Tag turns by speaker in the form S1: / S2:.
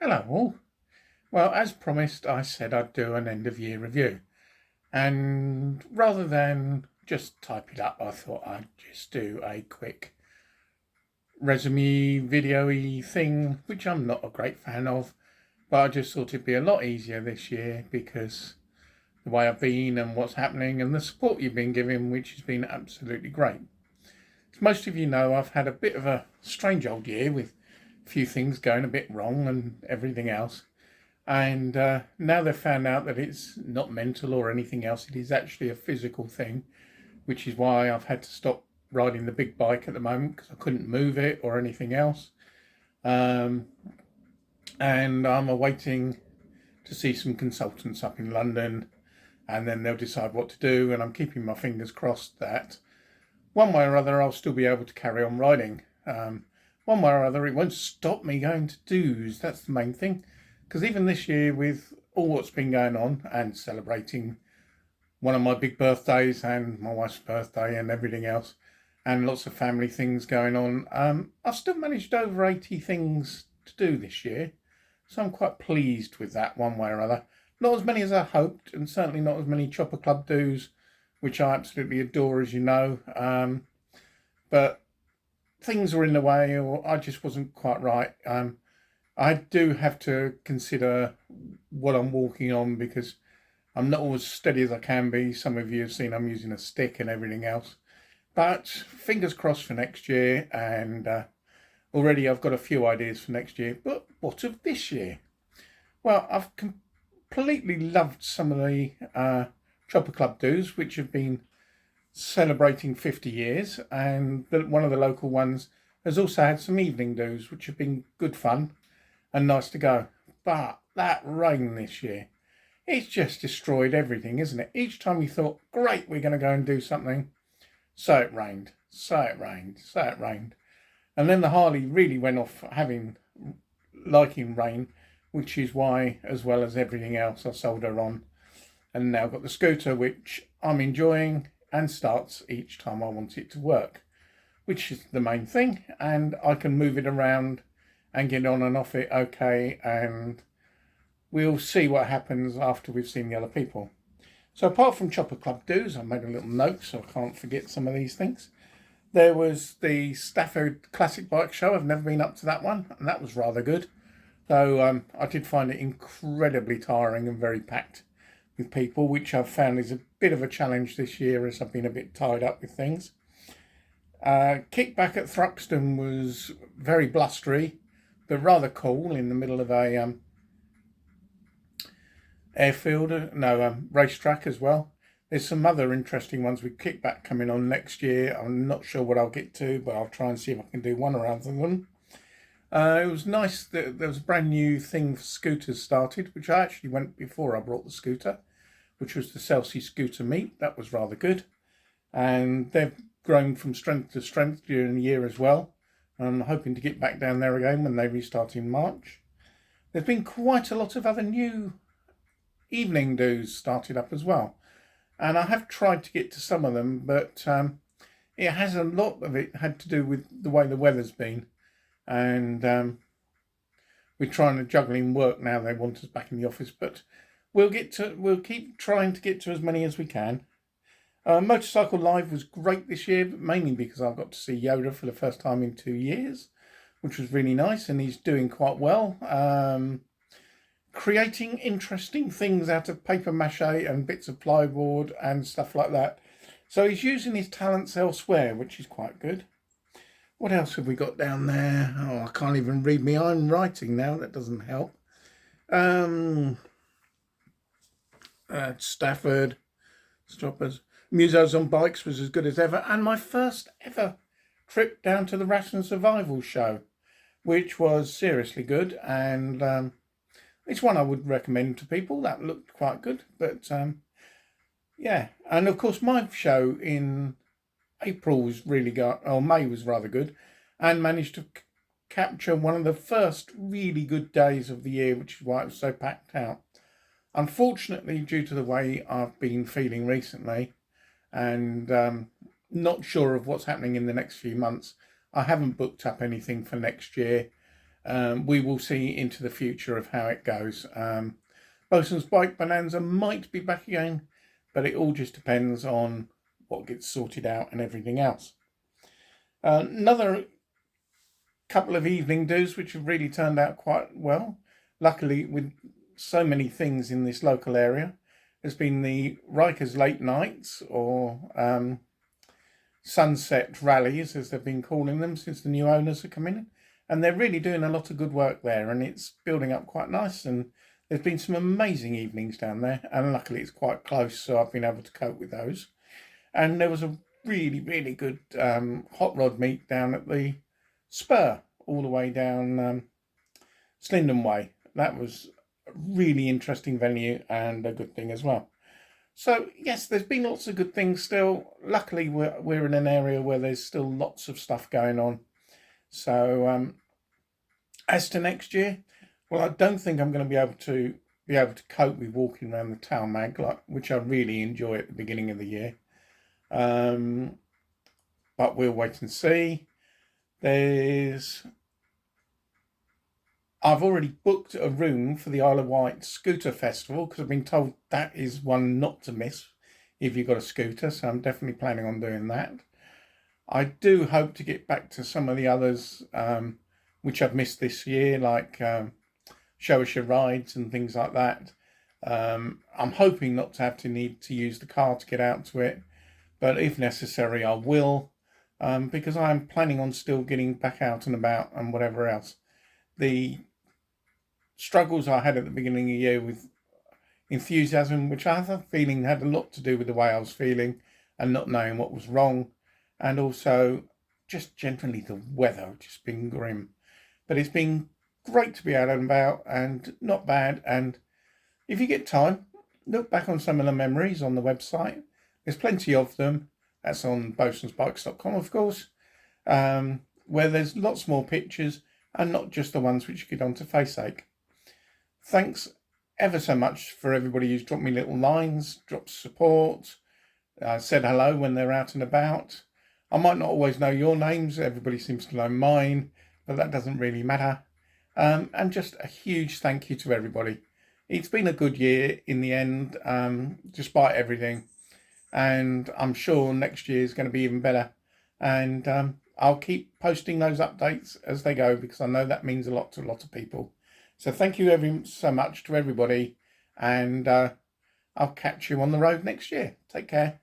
S1: Hello all. Well, as promised, I said I'd do an end of year review. And rather than just type it up, I thought I'd just do a quick resume video-y thing, which I'm not a great fan of. But I just thought it'd be a lot easier this year because the way I've been and what's happening and the support you've been giving, which has been absolutely great. As most of you know, I've had a bit of a strange old year with a few things going a bit wrong and everything else. And now they've found out that it's not mental or anything else. It is actually a physical thing, which is why I've had to stop riding the big bike at the moment because I couldn't move it or anything else. And I'm awaiting to see some consultants up in London, and then they'll decide what to do. And I'm keeping my fingers crossed that one way or other I'll still be able to carry on riding. One way or other, it won't stop me going to do's. That's the main thing. Because even this year, with all what's been going on and celebrating one of my big birthdays and my wife's birthday and everything else, and lots of family things going on, I've still managed over 80 things to do this year. So I'm quite pleased with that one way or other. Not as many as I hoped, and certainly not as many Chopper Club do's, which I absolutely adore, as you know. But things were in the way, or I just wasn't quite right. I do have to consider what I'm walking on because I'm not always steady as I can be. Some of you have seen I'm using a stick and everything else. But fingers crossed for next year, and already I've got a few ideas for next year. But what of this year? Well, I've completely loved some of the Chopper Club do's, which have been celebrating 50 years, and one of the local ones has also had some evening do's, which have been good fun and nice to go. But that rain this year, it's just destroyed everything, isn't it? Each time you thought, great, we're going to go and do something, so it rained, so it rained, so it rained. And then the Harley really went off liking rain, which is why, as well as everything else, I sold her on. And now got the scooter, which I'm enjoying and starts each time I want it to work, which is the main thing. And I can move it around and get on and off it okay, and we'll see what happens after we've seen the other people. So apart from Chopper Club do's, I made a little note so I can't forget some of these things. There was the Stafford Classic Bike Show. I've never been up to that one, and that was rather good, though I did find it incredibly tiring and very packed with people, which I've found is a bit of a challenge this year as I've been a bit tied up with things. Kickback at Thruxton was very blustery, but rather cool in the middle of a racetrack as well. There's some other interesting ones with Kickback coming on next year. I'm not sure what I'll get to, but I'll try and see if I can do one around them. It was nice that there was a brand new thing for scooters started, which I actually went before I brought the scooter, which was the Celsius Scooter Meet. That was rather good. And they've grown from strength to strength during the year as well. I'm hoping to get back down there again when they restart in March. There's been quite a lot of other new evening do's started up as well. And I have tried to get to some of them, but it has a lot of it had to do with the way the weather's been. And we're trying to juggle in work now. They want us back in the office, but we'll keep trying to get to as many as we can. Motorcycle Live was great this year, but mainly because I got to see Yoda for the first time in 2 years, which was really nice, and he's doing quite well. Creating interesting things out of paper mache and bits of plywood and stuff like that. So he's using his talents elsewhere, which is quite good. What else have we got down there? Oh, I can't even read my own writing now. That doesn't help. Stafford, Stoppers. Musos on Bikes was as good as ever. And my first ever trip down to the Ration Survival show, which was seriously good. And it's one I would recommend to people. That looked quite good. But yeah. And of course, my show in April was May was rather good, and managed to capture one of the first really good days of the year, which is why it was so packed out. Unfortunately, due to the way I've been feeling recently, and not sure of what's happening in the next few months, I haven't booked up anything for next year. We will see into the future of how it goes. Bosun's Bike Bonanza might be back again, but it all just depends on what gets sorted out and everything else. Another couple of evening do's which have really turned out quite well. Luckily, with so many things in this local area, has been the Rikers Late Nights, or sunset rallies, as they've been calling them since the new owners have come in. And they're really doing a lot of good work there, and it's building up quite nice. And there's been some amazing evenings down there, and luckily it's quite close, so I've been able to cope with those. And there was a really, really good hot rod meet down at the Spur, all the way down Slindon Way. That was a really interesting venue and a good thing as well. So yes, there's been lots of good things still. Luckily, we're in an area where there's still lots of stuff going on. So as to next year, well, I don't think I'm going to be able to cope with walking around the town mag, which I really enjoy at the beginning of the year. But we'll wait and see. I've already booked a room for the Isle of Wight Scooter Festival, because I've been told that is one not to miss if you've got a scooter, so I'm definitely planning on doing that. I do hope to get back to some of the others which I've missed this year, like Show Us Your Rides and things like that. I'm hoping not to need to use the car to get out to it, but if necessary I will, because I'm planning on still getting back out and about and whatever else. The struggles I had at the beginning of the year with enthusiasm, which I have a feeling had a lot to do with the way I was feeling and not knowing what was wrong, and also just generally the weather just been grim. But it's been great to be out and about, and not bad. And if you get time, look back on some of the memories on the website. There's plenty of them. That's on bosunsbikes.com, of course, where there's lots more pictures and not just the ones which you get onto Faceache. Thanks ever so much for everybody who's dropped me little lines, dropped support, said hello when they're out and about. I might not always know your names, everybody seems to know mine, but that doesn't really matter. And just a huge thank you to everybody. It's been a good year in the end, despite everything. And I'm sure next year is going to be even better. And I'll keep posting those updates as they go, because I know that means a lot to a lot of people. So thank you so much to everybody. And I'll catch you on the road next year. Take care.